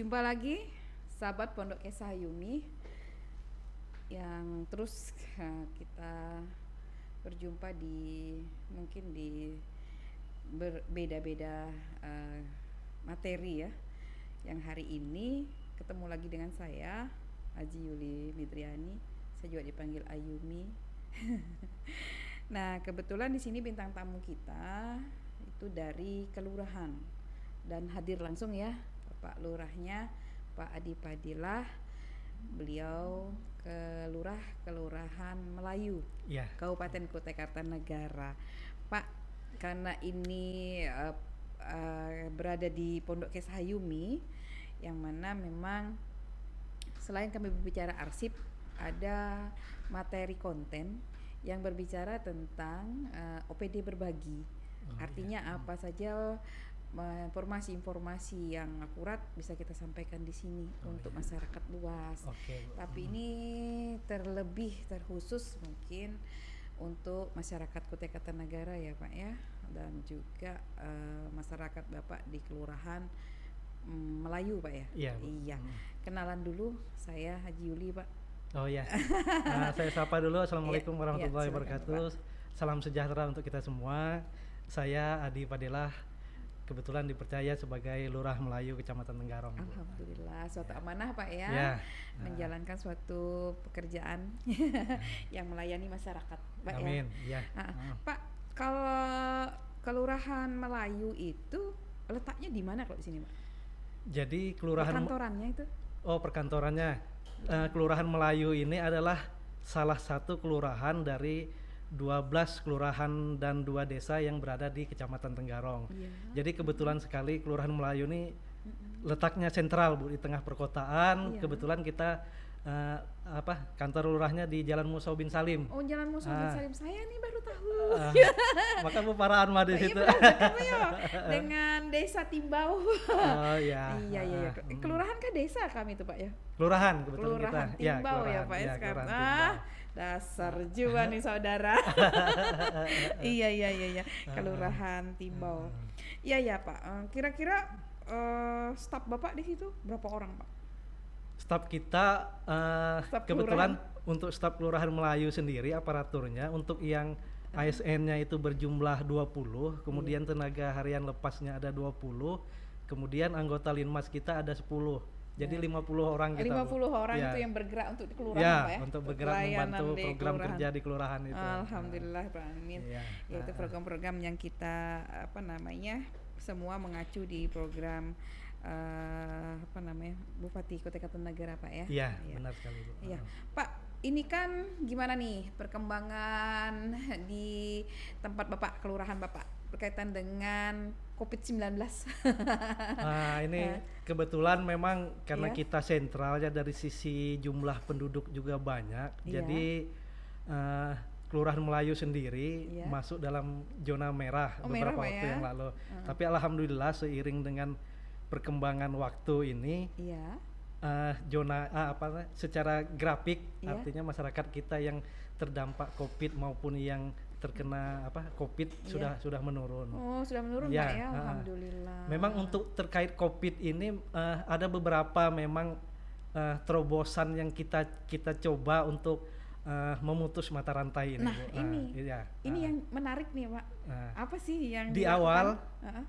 Jumpa lagi sahabat Pondok Kesah Yumi yang terus kita berjumpa di mungkin di berbeda-beda materi ya. Yang hari ini ketemu lagi dengan saya Haji Yuli Midriani, saya juga dipanggil Ayumi. Nah, kebetulan di sini bintang tamu kita itu dari kelurahan dan hadir langsung ya Pak Lurahnya, Pak Adi Padilah. Beliau kelurahan Melayu, Ya. Kabupaten Kutai Kartanegara. Pak, karena ini berada di Pondok Kesah Yumi, yang mana memang selain kami berbicara arsip, ada materi konten yang berbicara tentang OPD berbagi. Artinya apa saja informasi-informasi yang akurat bisa kita sampaikan di sini untuk masyarakat luas. Tapi ini terkhusus mungkin untuk masyarakat Kutai Kartanegara ya Pak ya, dan juga masyarakat Bapak di kelurahan Melayu Pak ya. Iya. Kenalan dulu, saya Haji Yuli Pak. Oh ya. Saya sapa dulu. Assalamualaikum warahmatullahi wabarakatuh. Pak. Salam sejahtera untuk kita semua. Saya Adi Padilah, kebetulan dipercaya sebagai Lurah Melayu Kecamatan Tenggarong. Alhamdulillah, suatu amanah Pak ya, menjalankan suatu pekerjaan yang melayani masyarakat Pak. Amin. Ya. Pak, kalau Kelurahan Melayu itu letaknya di mana kalau di sini Pak? Jadi kelurahan perkantorannya itu? Perkantorannya. Kelurahan Melayu ini adalah salah satu kelurahan dari 12 kelurahan dan 2 desa yang berada di Kecamatan Tenggarong. Jadi kebetulan sekali Kelurahan Melayu ini letaknya sentral Bu, di tengah perkotaan. Kebetulan kita kantor lurahnya di Jalan Musa bin Salim. Oh, Jalan Musa bin Salim. Saya nih baru tahu. Maka Bu paraan mah di situ. Dengan Desa Timbau. Oh iya. Iya. Kelurahan kah desa kami itu Pak ya? Kelurahan kebetulan kelurahan kita. Timbau ya Pak ya sekarang. Dasar juga nih saudara. Iya. Kelurahan Timbau. Iya Pak. Kira-kira staf Bapak di situ berapa orang Pak? Staf kita kebetulan untuk staf Kelurahan Melayu sendiri aparaturnya untuk yang ASN-nya itu berjumlah 20, kemudian tenaga harian lepasnya ada 20, kemudian anggota Linmas kita ada 10. Jadi 50 orang kita. 50 orang itu yang bergerak untuk di kelurahan Pak ya? Untuk bergerak membantu program kerja di kelurahan itu. Alhamdulillah Pak Amin. Yaitu program-program yang kita semua mengacu di program Bupati Kutai Kartanegara Pak ya? Iya, benar sekali Bu. Iya. Pak, ini kan gimana nih perkembangan di tempat Bapak, kelurahan Bapak berkaitan dengan COVID-19? Ini kebetulan memang karena kita sentralnya dari sisi jumlah penduduk juga banyak, jadi Kelurahan Melayu sendiri masuk dalam zona merah beberapa waktu yang lalu. Tapi alhamdulillah seiring dengan perkembangan waktu ini, zona secara grafik, artinya masyarakat kita yang terdampak COVID maupun yang terkena COVID sudah menurun. Oh, sudah menurun Pak ya, alhamdulillah. Memang untuk terkait COVID ini ada beberapa memang terobosan yang kita coba untuk memutus mata rantai ini. Nah, ini yang menarik nih Pak. Apa sih yang di awal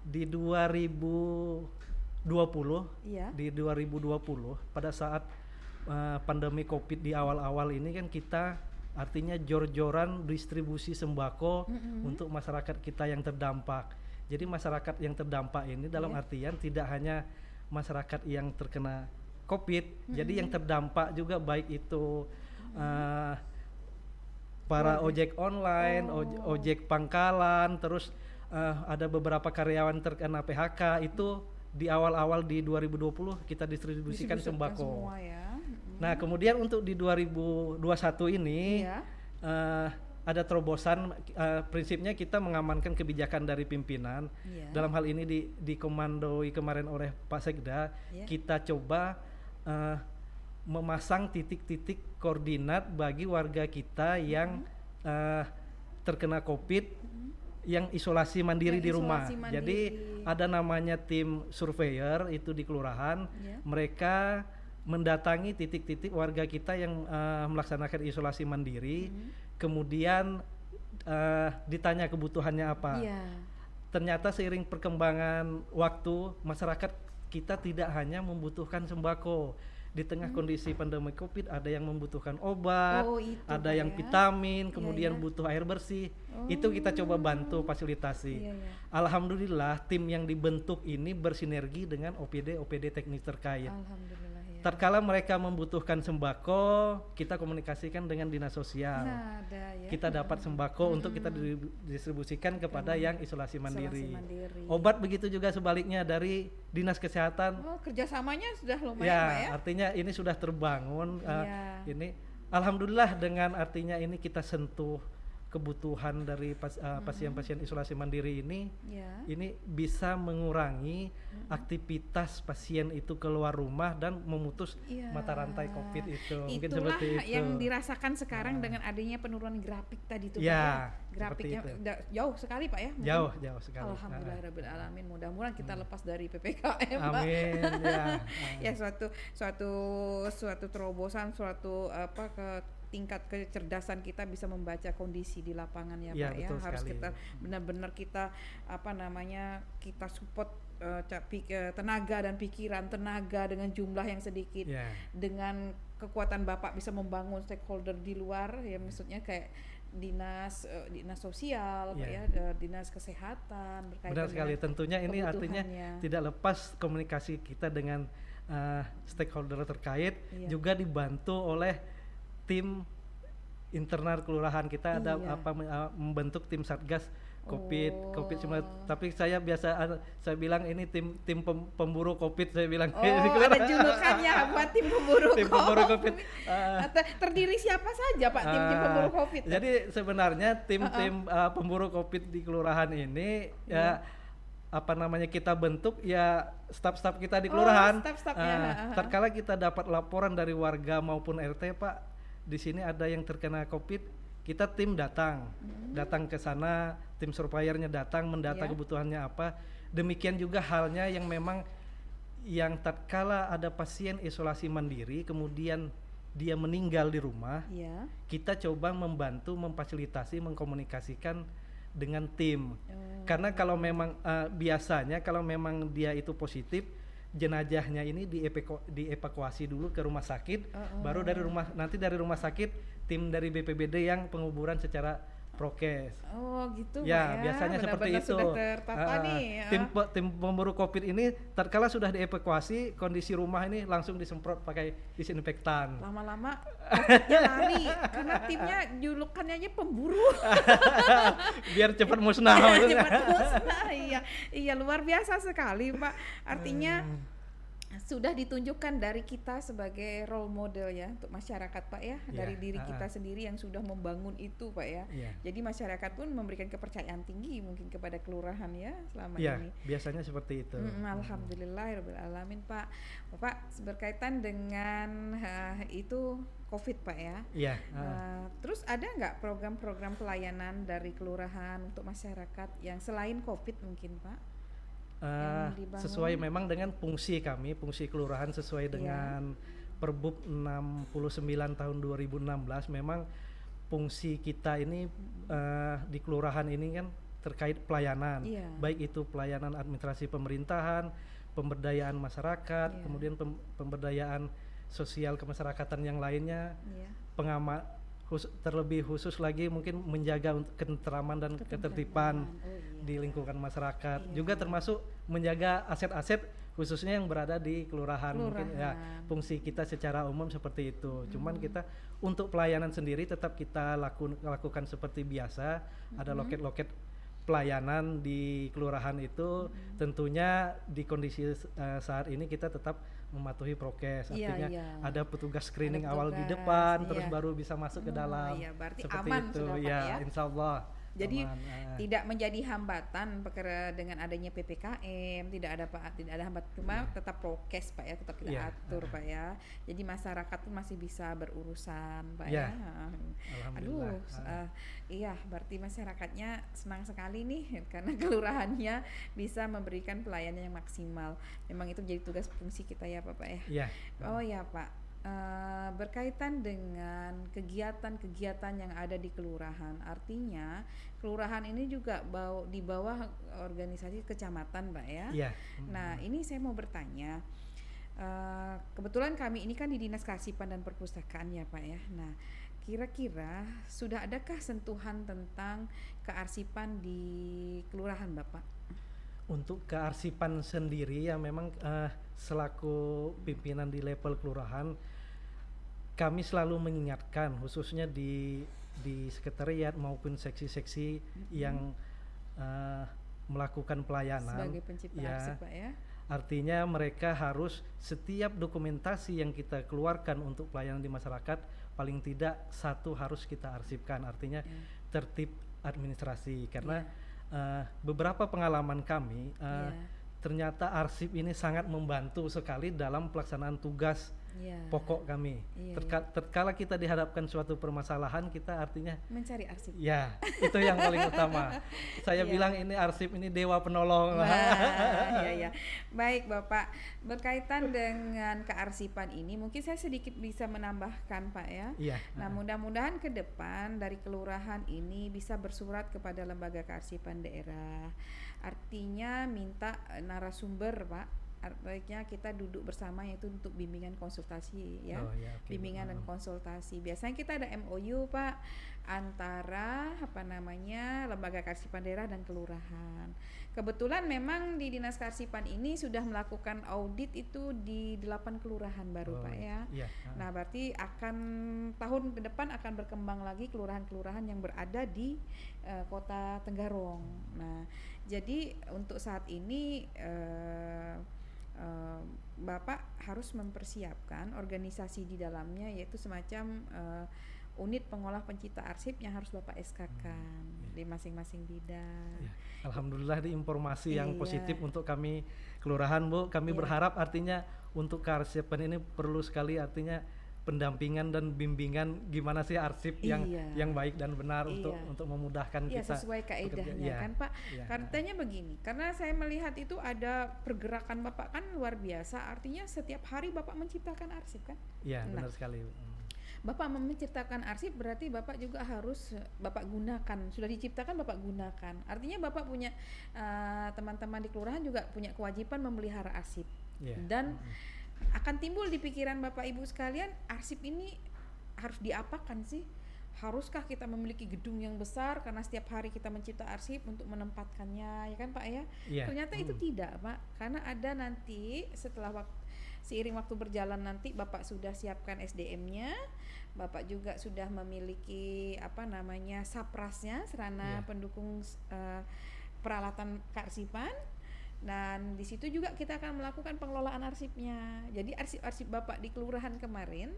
di 2020 pada saat pandemi COVID di awal-awal ini kan kita artinya jor-joran distribusi sembako untuk masyarakat kita yang terdampak. Jadi masyarakat yang terdampak ini dalam artian tidak hanya masyarakat yang terkena COVID, jadi yang terdampak juga baik itu para ojek online, ojek pangkalan, terus ada beberapa karyawan terkena PHK. Itu di awal-awal di 2020 kita distribusikan sembako. Semua ya. Nah, kemudian untuk di 2021 ini ada terobosan, prinsipnya kita mengamankan kebijakan dari pimpinan. Dalam hal ini dikomandoi kemarin oleh Pak Sekda, kita coba memasang titik-titik koordinat bagi warga kita yang terkena COVID yang isolasi mandiri Yang di rumah. isolasi mandiri. Jadi ada namanya tim surveyor itu di kelurahan. Mereka mendatangi titik-titik warga kita yang melaksanakan isolasi mandiri. Kemudian ditanya kebutuhannya apa. Ternyata seiring perkembangan waktu, masyarakat kita tidak hanya membutuhkan sembako. Di tengah kondisi pandemi Covid ada yang membutuhkan obat, ada yang vitamin, kemudian butuh air bersih. Itu kita coba bantu fasilitasi. Alhamdulillah tim yang dibentuk ini bersinergi dengan OPD teknis terkait. Alhamdulillah, ya. Tatkala mereka membutuhkan sembako, kita komunikasikan dengan dinas sosial. Kita dapat sembako untuk kita distribusikan kepada yang isolasi mandiri. Obat begitu juga sebaliknya dari dinas kesehatan. Kerjasamanya sudah lumayan, ya, Pak, ya. Artinya ini sudah terbangun. Ini alhamdulillah dengan artinya ini kita sentuh kebutuhan dari pasien-pasien isolasi mandiri ini, ini bisa mengurangi aktivitas pasien itu keluar rumah dan memutus mata rantai COVID itu. Mungkin Itulah seperti itu. yang dirasakan sekarang dengan adanya penurunan grafik tadi itu, Pak. Grafiknya jauh sekali, Pak, ya. Jauh sekali. Alhamdulillahirabbil alamin. Mudah-mudahan kita lepas dari PPKM, Pak. Amin. Ya, suatu terobosan, suatu tingkat kecerdasan kita bisa membaca kondisi di lapangan, ya Pak, ya. Harus sekali. kita benar-benar kita kita support tenaga dan pikiran, tenaga dengan jumlah yang sedikit, dengan kekuatan Bapak bisa membangun stakeholder di luar, ya, maksudnya kayak dinas sosial, Pak, ya, dinas kesehatan berkaitan. Benar sekali. Tentunya ini artinya tidak lepas komunikasi kita dengan stakeholder terkait, juga dibantu oleh tim internal kelurahan kita. Ada membentuk tim satgas COVID-19. Tapi saya bilang ini tim pemburu COVID, saya bilang. Ada julukannya buat tim pemburu COVID. Terdiri siapa saja, Pak, tim pemburu COVID? Jadi sebenarnya tim pemburu COVID di kelurahan ini kita bentuk ya staf-staf kita di kelurahan. Tatkala kita dapat laporan dari warga maupun RT, Pak, di sini ada yang terkena COVID, kita tim datang ke sana, tim surveyornya datang mendata kebutuhannya apa. Demikian juga halnya yang memang yang tatkala ada pasien isolasi mandiri kemudian dia meninggal di rumah, kita coba membantu, memfasilitasi, mengkomunikasikan dengan tim. Karena kalau memang biasanya kalau memang dia itu positif, jenazahnya ini dievakuasi dulu ke rumah sakit, baru dari rumah sakit tim dari BPBD yang penguburan secara prokes. Gitu, ya, Pak, ya. Biasanya seperti itu. Sudah tertata nih. Tim pemburu COVID ini tatkala sudah dievakuasi, kondisi rumah ini langsung disemprot pakai disinfektan. Lama-lama COVID-nya lari karena timnya julukannya aja pemburu. Biar cepat musnah. Iya, luar biasa sekali, Pak. Artinya sudah ditunjukkan dari kita sebagai role model, ya, untuk masyarakat, Pak, ya, dari diri kita sendiri yang sudah membangun itu, Pak, ya. Jadi masyarakat pun memberikan kepercayaan tinggi mungkin kepada kelurahan, ya, selama ini. Biasanya seperti itu. Alhamdulillahirabbil alamin, Pak. Bapak, berkaitan dengan itu COVID, Pak, ya. Terus ada nggak program-program pelayanan dari kelurahan untuk masyarakat yang selain COVID mungkin, Pak? Sesuai memang dengan fungsi kami, fungsi kelurahan sesuai dengan Perbub 69 tahun 2016, memang fungsi kita ini di kelurahan ini kan terkait pelayanan, baik itu pelayanan administrasi pemerintahan, pemberdayaan masyarakat, kemudian pemberdayaan sosial kemasyarakatan yang lainnya, terlebih khusus lagi mungkin menjaga ketentraman dan ketertiban di lingkungan masyarakat, juga termasuk menjaga aset-aset khususnya yang berada di kelurahan. Mungkin ya fungsi kita secara umum seperti itu. Cuman kita untuk pelayanan sendiri tetap kita lakukan seperti biasa. Ada loket-loket pelayanan di kelurahan itu. Tentunya di kondisi saat ini kita tetap mematuhi prokes, artinya ada petugas screening awal di depan, terus baru bisa masuk ke dalam. Berarti seperti aman itu, sudah, Pak, ya. Insya Allah. Jadi aman. tidak menjadi hambatan dengan adanya PPKM, tidak ada hambat, cuma tetap prokes Pak ya, tetap kita atur Pak ya. Jadi masyarakat pun masih bisa berurusan Pak ya. Alhamdulillah. Iya, berarti masyarakatnya senang sekali nih karena kelurahannya bisa memberikan pelayanan yang maksimal. Memang itu menjadi tugas fungsi kita ya Pak ya. Iya. Oh ya Pak. Berkaitan dengan kegiatan-kegiatan yang ada di kelurahan, artinya kelurahan ini juga di bawah organisasi kecamatan, Pak ya. Iya. Nah, ini saya mau bertanya, kebetulan kami ini kan di Dinas Kearsipan dan Perpustakaan ya, Pak ya. Nah, kira-kira sudah adakah sentuhan tentang kearsipan di kelurahan, Bapak? Untuk kearsipan sendiri ya memang selaku pimpinan di level kelurahan kami selalu mengingatkan khususnya di sekretariat maupun seksi-seksi yang melakukan pelayanan sebagai pencipta arsip Pak ya. Artinya mereka harus setiap dokumentasi yang kita keluarkan untuk pelayanan di masyarakat paling tidak satu harus kita arsipkan, artinya tertib administrasi karena beberapa pengalaman kami ternyata arsip ini sangat membantu sekali dalam pelaksanaan tugas pokok kami. Terkala kita dihadapkan suatu permasalahan, kita artinya mencari arsip. Ya, itu yang paling utama. Saya bilang ini arsip ini dewa penolong. Iya. Baik Bapak, berkaitan dengan kearsipan ini mungkin saya sedikit bisa menambahkan Pak ya. Iya. Nah, mudah-mudahan ke depan dari kelurahan ini bisa bersurat kepada lembaga kearsipan daerah. Artinya minta narasumber Pak. Artinya kita duduk bersama yaitu untuk bimbingan konsultasi ya. Bimbingan dan konsultasi. Biasanya kita ada MOU Pak antara lembaga kearsipan daerah dan kelurahan. Kebetulan memang di Dinas Kearsipan ini sudah melakukan audit itu di 8 kelurahan baru Pak ya. Nah, berarti akan tahun ke depan akan berkembang lagi kelurahan-kelurahan yang berada di Kota Tenggarong. Nah, jadi untuk saat ini Bapak harus mempersiapkan organisasi di dalamnya yaitu semacam unit pengolah pencipta arsip yang harus Bapak SK-kan di masing-masing bidang. Alhamdulillah di informasi yang positif untuk kami kelurahan Bu. Kami berharap artinya untuk kearsipan ini perlu sekali artinya pendampingan dan bimbingan gimana sih arsip yang baik dan benar untuk memudahkan kita sesuai kaedahnya kan Pak. Katanya begini, karena saya melihat itu ada pergerakan Bapak kan luar biasa, artinya setiap hari Bapak menciptakan arsip kan? Iya, benar sekali. Bapak menciptakan arsip berarti Bapak juga harus Bapak gunakan, sudah diciptakan Bapak gunakan. Artinya Bapak punya teman-teman di kelurahan juga punya kewajiban memelihara arsip. Dan akan timbul di pikiran Bapak Ibu sekalian, arsip ini harus diapakan sih? Haruskah kita memiliki gedung yang besar karena setiap hari kita mencipta arsip untuk menempatkannya, ya kan Pak ya? Ternyata itu tidak Pak, karena ada nanti setelah seiring waktu berjalan nanti Bapak sudah siapkan SDM-nya, Bapak juga sudah memiliki saprasnya, sarana pendukung peralatan kearsipan. Dan di situ juga kita akan melakukan pengelolaan arsipnya. Jadi arsip-arsip Bapak di kelurahan kemarin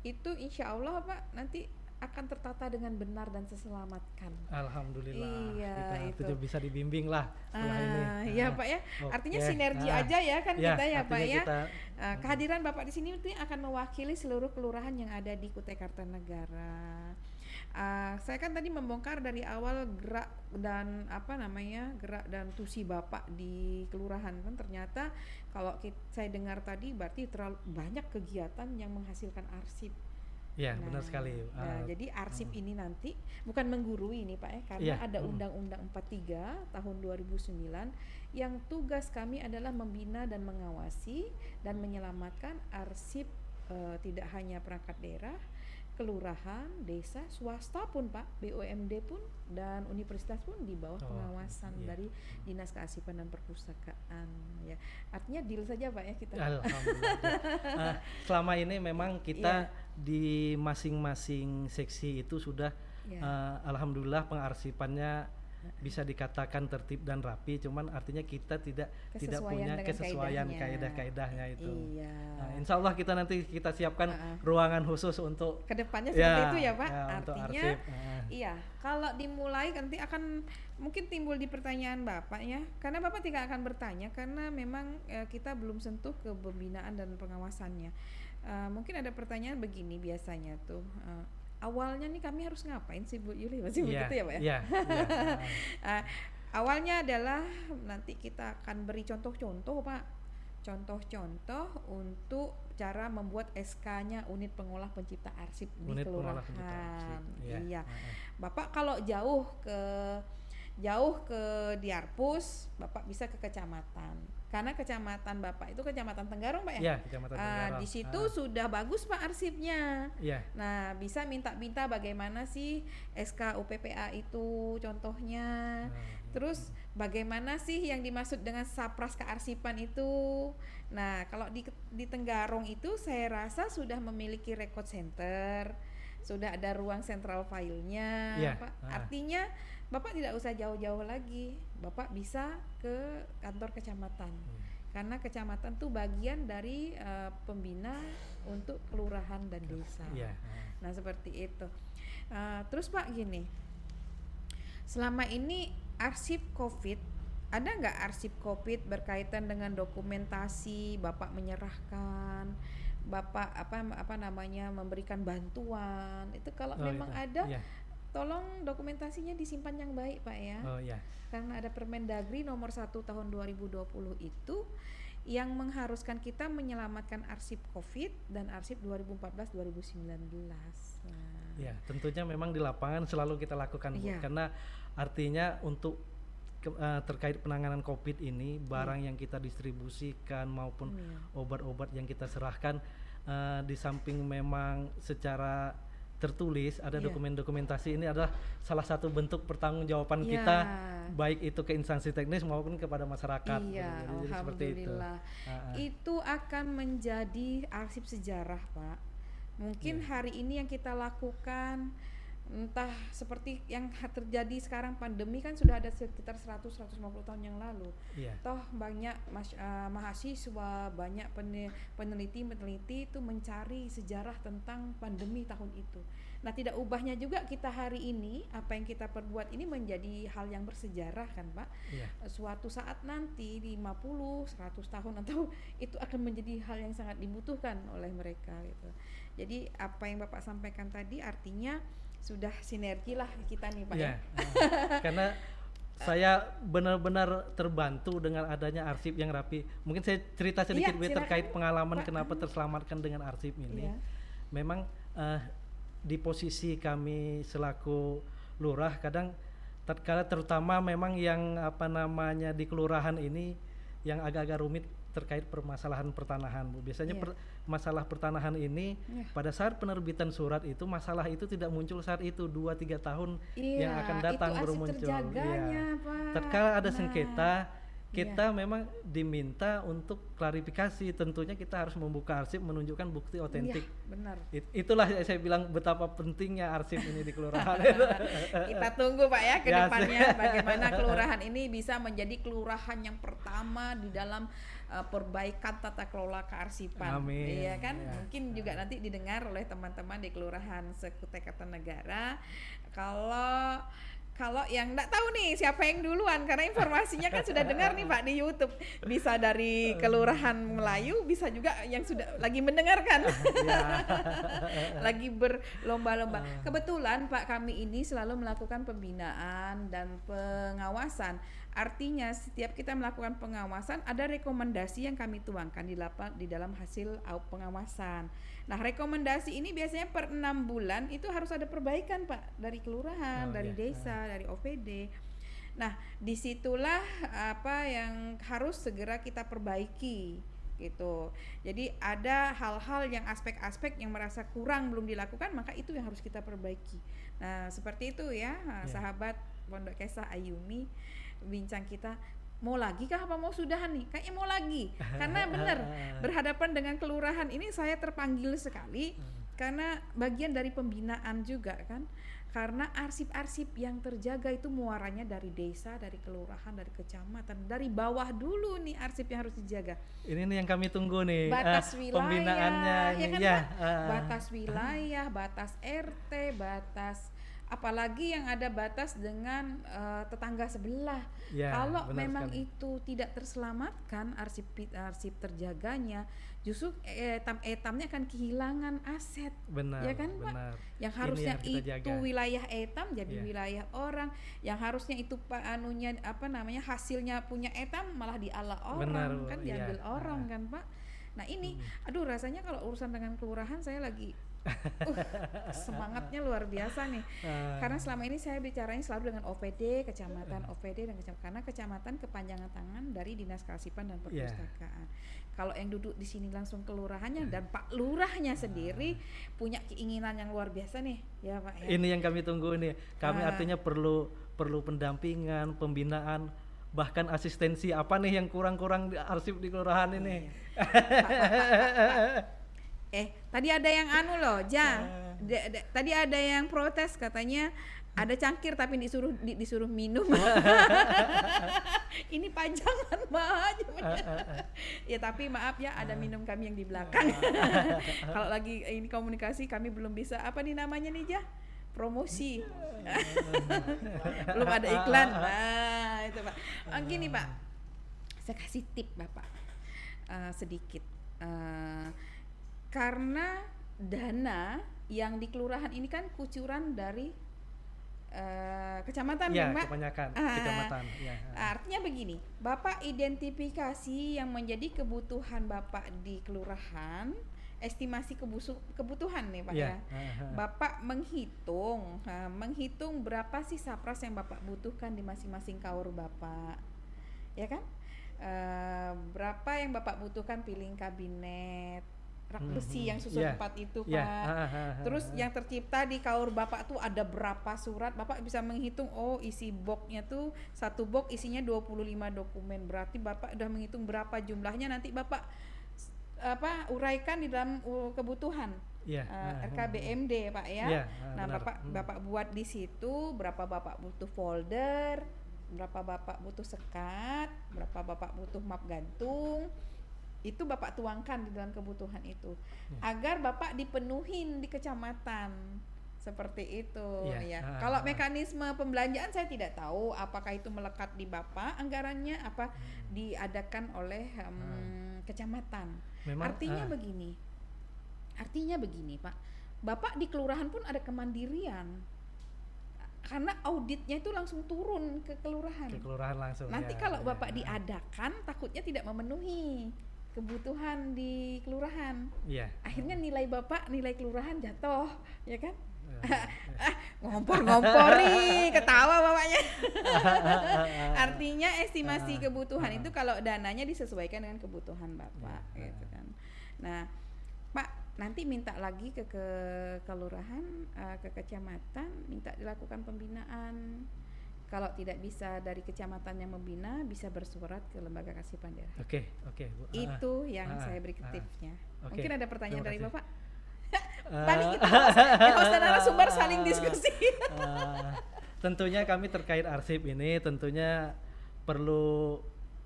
itu insya Allah Pak nanti akan tertata dengan benar dan terselamatkan. Alhamdulillah. Kita itu bisa dibimbing lah setelah ini. Iya Pak ya. Artinya sinergi aja ya kan kita ya Pak ya. Kehadiran Bapak di sini itu akan mewakili seluruh kelurahan yang ada di Kutai Kartanegara. Saya kan tadi membongkar dari awal gerak dan tusi Bapak di kelurahan kan ternyata kalau saya dengar tadi berarti terlalu banyak kegiatan yang menghasilkan arsip. Benar sekali. Jadi arsip ini nanti bukan menggurui ini Pak ya, karena ada Undang-Undang 43 tahun 2009 yang tugas kami adalah membina dan mengawasi dan menyelamatkan arsip tidak hanya perangkat daerah, kelurahan, desa, swasta pun Pak, BUMD pun dan universitas pun di bawah pengawasan dari Dinas Kearsipan dan Perpustakaan ya. Artinya deal saja Pak ya kita. Alhamdulillah. Selama ini memang kita di masing-masing seksi itu sudah alhamdulillah pengarsipannya bisa dikatakan tertib dan rapi, cuman artinya kita tidak punya Kesesuaian dengan kesesuaian kaedahnya. kaedah-kaedahnya itu. Iya. Nah, insya Allah kita nanti kita siapkan ruangan khusus untuk Kedepannya seperti itu ya Pak. ya, untuk Artinya arsip. iya, kalau dimulai nanti akan mungkin timbul di pertanyaan Bapak ya, karena Bapak tidak akan bertanya karena memang kita belum sentuh ke pembinaan dan pengawasannya. Mungkin ada pertanyaan begini biasanya tuh, awalnya nih kami harus ngapain sih Bu Yuli, masih begitu ya Pak ya? Iya. Awalnya adalah nanti kita akan beri contoh-contoh Pak, contoh-contoh untuk cara membuat SK-nya unit pengolah pencipta arsip di kelurahan. Iya. Bapak kalau jauh ke Diarpus, Bapak bisa ke kecamatan. Karena kecamatan Bapak itu kecamatan Tenggarong Pak ya? Iya, kecamatan Tenggarong. Di situ sudah bagus Pak arsipnya. Iya. Nah, bisa minta bagaimana sih SK UPPA itu contohnya. Terus bagaimana sih yang dimaksud dengan sapras kearsipan itu? Nah, kalau di Tenggarong itu saya rasa sudah memiliki record center, sudah ada ruang central file-nya, Pak. Artinya Bapak tidak usah jauh-jauh lagi, Bapak bisa ke kantor kecamatan, karena kecamatan tuh bagian dari pembina untuk kelurahan dan desa. Nah seperti itu. Terus Pak gini, selama ini arsip COVID, ada nggak arsip COVID berkaitan dengan dokumentasi Bapak menyerahkan, Bapak memberikan bantuan itu kalau memang ada. Tolong dokumentasinya disimpan yang baik Pak ya. Karena ada Permendagri nomor 1 tahun 2020 itu yang mengharuskan kita menyelamatkan arsip COVID dan arsip 2014-2019. Ya, tentunya memang di lapangan selalu kita lakukan Bu, karena artinya untuk terkait penanganan COVID ini barang yang kita distribusikan maupun obat-obat yang kita serahkan, di samping memang secara tertulis ada dokumentasi, ini adalah salah satu bentuk pertanggungjawaban kita, baik itu ke instansi teknis maupun kepada masyarakat. Jadi seperti itu. Itu akan menjadi arsip sejarah Pak. Mungkin hari ini yang kita lakukan, entah seperti yang terjadi sekarang pandemi kan sudah ada sekitar 100-150 tahun yang lalu. Toh banyak mahasiswa, banyak peneliti itu mencari sejarah tentang pandemi tahun itu. Nah tidak ubahnya juga kita hari ini, apa yang kita perbuat ini menjadi hal yang bersejarah kan Pak. Suatu saat nanti 50-100 tahun atau itu akan menjadi hal yang sangat dibutuhkan oleh mereka gitu. Jadi apa yang Bapak sampaikan tadi artinya sudah sinergi lah kita nih Pak ya. Karena saya benar-benar terbantu dengan adanya arsip yang rapi. Mungkin saya cerita sedikit terkait pengalaman Pak, kenapa terselamatkan dengan arsip ini. Memang di posisi kami selaku lurah kadang tatkala terutama memang yang di kelurahan ini yang agak-agak rumit terkait permasalahan pertanahan Bu. Biasanya masalah pertanahan ini pada saat penerbitan surat itu masalah itu tidak muncul saat itu, 2-3 tahun yang akan datang baru muncul. Tatkala ada sengketa, kita memang diminta untuk klarifikasi, tentunya kita harus membuka arsip menunjukkan bukti otentik. Benar. Itulah saya bilang betapa pentingnya arsip ini di kelurahan. Kita tunggu Pak ya ke depannya bagaimana kelurahan ini bisa menjadi kelurahan yang pertama di dalam perbaikan tata kelola kearsipan. Amin. Iya kan? Mungkin juga nanti didengar oleh teman-teman di Kelurahan Sekute Kartanegara. Kalau yang enggak tahu nih siapa yang duluan, karena informasinya kan sudah dengar nih Pak di YouTube, bisa dari Kelurahan Melayu, bisa juga yang sudah lagi mendengarkan, lagi berlomba-lomba. Kebetulan Pak kami ini selalu melakukan pembinaan dan pengawasan. Artinya setiap kita melakukan pengawasan ada rekomendasi yang kami tuangkan di dalam hasil pengawasan. Nah rekomendasi ini biasanya per 6 bulan itu harus ada perbaikan Pak dari kelurahan, dari desa, dari OPD. Nah disitulah apa yang harus segera kita perbaiki gitu. Jadi ada hal-hal yang aspek-aspek yang merasa kurang belum dilakukan, maka itu yang harus kita perbaiki. Nah seperti itu ya, sahabat Pondok Kesah Ayumi, bincang kita mau lagi kah apa mau sudahan nih? Kayaknya mau lagi, karena benar berhadapan dengan kelurahan ini saya terpanggil sekali karena bagian dari pembinaan juga kan. Karena arsip-arsip yang terjaga itu muaranya dari desa, dari kelurahan, dari kecamatan, dari bawah dulu nih arsip yang harus dijaga. Ini nih yang kami tunggu nih, Batas wilayah, pembinaannya ya ini kan ya. Pak? Batas wilayah, batas RT, batas apalagi yang ada batas dengan tetangga sebelah. Ya, Kalau benar memang sekali. itu tidak terselamatkan arsip terjaganya, justru etamnya akan kehilangan aset. Benar, Ya kan Pak? benar. Yang Ini harusnya yang kita itu jaga. wilayah etam jadi Iya. wilayah orang, yang harusnya itu hasilnya punya etam malah diala orang. Benar, Bu. Kan Iya. diambil orang kan Pak. Nah ini aduh rasanya kalau urusan dengan kelurahan saya lagi semangatnya luar biasa nih. Karena selama ini saya bicaranya selalu dengan OPD, kecamatan, OPD dan kecamatan, karena kecamatan kepanjangan tangan dari Dinas Kearsipan dan Perpustakaan. Kalau yang duduk di sini langsung kelurahannya dan Pak Lurahnya sendiri punya keinginan yang luar biasa nih, ya Pak ya. Ini yang kami tunggu ini. Kami artinya perlu pendampingan, pembinaan, bahkan asistensi apa nih yang kurang-kurang di arsip di kelurahan ini. Pak. Tadi ada yang loh, tadi ada yang protes katanya ada cangkir tapi disuruh minum. Ini pajangan Pak. Ya tapi maaf ya ada minum kami yang di belakang. Kalau lagi ini komunikasi kami belum bisa apa nih namanya nih promosi. Belum ada iklan. Nah, itu Pak. Gini Pak. Saya kasih tip Bapak. Sedikit. Karena dana yang di kelurahan ini kan kucuran dari kecamatan ya, Pak. Kebanyakan kecamatan. Ya. Artinya begini, Bapak identifikasi yang menjadi kebutuhan Bapak di kelurahan, estimasi kebutuhan nih Pak ya. Bapak menghitung berapa sih sapras yang Bapak butuhkan di masing-masing kaur Bapak, ya kan? Berapa yang Bapak butuhkan piling kabinet, rak besi yang susun 4 itu Pak. Terus yang tercipta di kaur Bapak tuh ada berapa surat, Bapak bisa menghitung isi boxnya tuh satu box isinya 25 dokumen. Berarti Bapak udah menghitung berapa jumlahnya, nanti Bapak uraikan di dalam kebutuhan RKBMD Pak ya. Nah, Bapak buat di situ berapa Bapak butuh folder, berapa Bapak butuh sekat, berapa Bapak butuh map gantung. Itu Bapak tuangkan di dalam kebutuhan itu agar Bapak dipenuhin di kecamatan seperti itu ya. Kalau mekanisme pembelanjaan saya tidak tahu apakah itu melekat di Bapak anggarannya apa diadakan oleh kecamatan. Artinya begini Pak, Bapak di kelurahan pun ada kemandirian karena auditnya itu langsung turun ke kelurahan. Ke kelurahan langsung. Nanti kalau Bapak diadakan takutnya tidak memenuhi kebutuhan di kelurahan. Akhirnya nilai Bapak, nilai kelurahan jatuh, ya kan? Ngompor-ngompori, ketawa Bapaknya. Artinya estimasi kebutuhan itu kalau dananya disesuaikan dengan kebutuhan Bapak, gitu kan. Nah, Pak, nanti minta lagi ke kelurahan, ke kecamatan, minta dilakukan pembinaan. Kalau tidak bisa dari kecamatan yang membina, bisa bersurat ke lembaga Kearsipan daerah. Oke, Bu. Itu yang saya beri tipsnya. Mungkin ada pertanyaan dari Bapak? Paling kita host dan narasumber saling diskusi. Tentunya kami terkait arsip ini tentunya perlu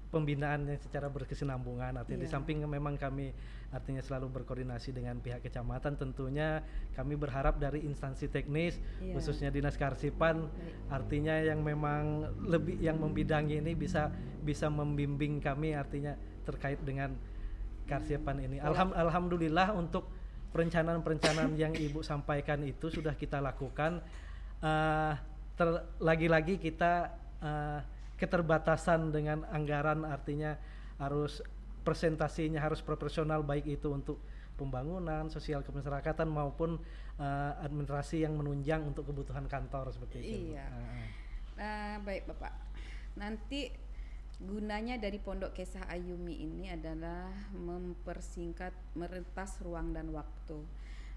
pembinaan yang secara berkesinambungan. Artinya di samping memang kami artinya selalu berkoordinasi dengan pihak kecamatan, tentunya kami berharap dari instansi teknis khususnya Dinas Kearsipan artinya yang memang lebih yang membidangi ini bisa membimbing kami artinya terkait dengan kearsipan ini. Alhamdulillah untuk perencanaan yang Ibu sampaikan itu sudah kita lakukan. Lagi-lagi kita keterbatasan dengan anggaran, artinya harus presentasinya harus proporsional, baik itu untuk pembangunan, sosial kemasyarakatan maupun administrasi yang menunjang untuk kebutuhan kantor seperti itu. Baik Bapak, nanti gunanya dari Pondok Kesah Ayumi ini adalah mempersingkat merentas ruang dan waktu.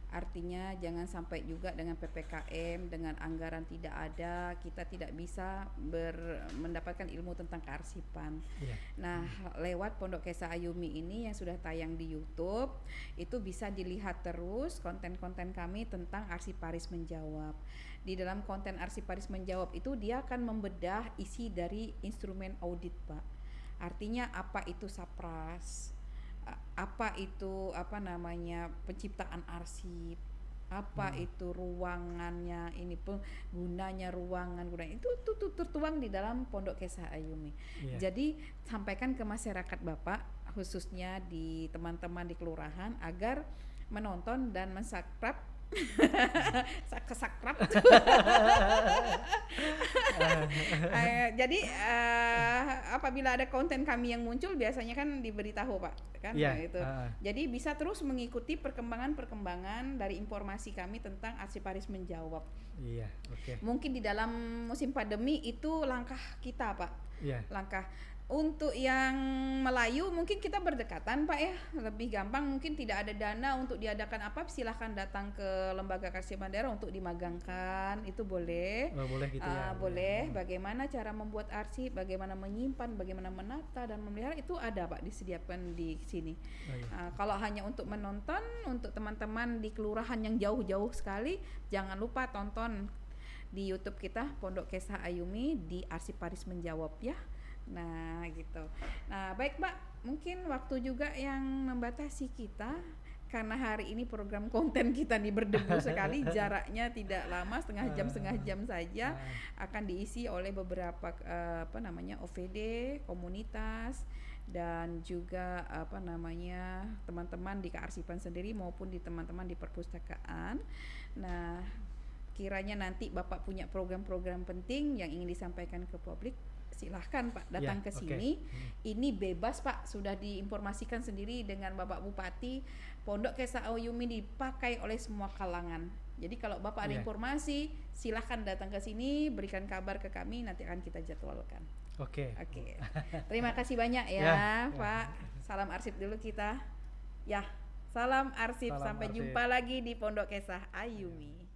Artinya jangan sampai juga dengan PPKM, dengan anggaran tidak ada, kita tidak bisa mendapatkan ilmu tentang kearsipan. Nah, lewat Pondok Kesa Ayumi ini yang sudah tayang di YouTube, itu bisa dilihat terus konten-konten kami tentang Arsiparis Menjawab. Di dalam konten Arsiparis Menjawab itu dia akan membedah isi dari instrumen audit, Pak. Artinya apa itu SAPRAS, apa itu penciptaan arsip, apa itu ruangannya, ini gunanya ruangan itu tertuang di dalam Pondok Kesa Ayumi. Jadi sampaikan ke masyarakat Bapak, khususnya di teman-teman di kelurahan, agar menonton dan mensubscribe kesakrap. Jadi apabila ada konten kami yang muncul, biasanya kan diberitahu, Pak, kan? Itu. Jadi bisa terus mengikuti perkembangan dari informasi kami tentang Arsiparis Menjawab. Mungkin di dalam musim pandemi itu langkah kita, Pak. Langkah untuk yang Melayu mungkin kita berdekatan, Pak, ya, lebih gampang. Mungkin tidak ada dana untuk diadakan silahkan datang ke Lembaga Kearsipan Daerah untuk dimagangkan, itu boleh. Boleh gitu ya. Boleh. Bagaimana cara membuat arsip, bagaimana menyimpan, bagaimana menata dan memelihara, itu ada, Pak, disediakan di sini. Kalau hanya untuk menonton, untuk teman-teman di kelurahan yang jauh-jauh sekali, jangan lupa tonton di YouTube kita Pondok Kesa Ayumi di Arsiparis Menjawab, ya. Nah, gitu. Nah, baik, Mbak, mungkin waktu juga yang membatasi kita, karena hari ini program konten kita nih berdebu sekali, jaraknya tidak lama, setengah jam saja, akan diisi oleh beberapa OVD, komunitas, dan juga teman-teman di kearsipan sendiri maupun di teman-teman di perpustakaan. Nah, kiranya nanti Bapak punya program-program penting yang ingin disampaikan ke publik, silahkan, Pak, datang ke sini. Ini bebas, Pak, sudah diinformasikan sendiri dengan Bapak Bupati. Pondok Kesa Ayumi dipakai oleh semua kalangan. Jadi kalau Bapak ada informasi, silahkan datang ke sini, berikan kabar ke kami, nanti akan kita jadwalkan. Oke. Terima kasih banyak ya, Pak. Salam arsip dulu kita. Ya, salam arsip. Sampai jumpa lagi di Pondok Kesa Ayumi.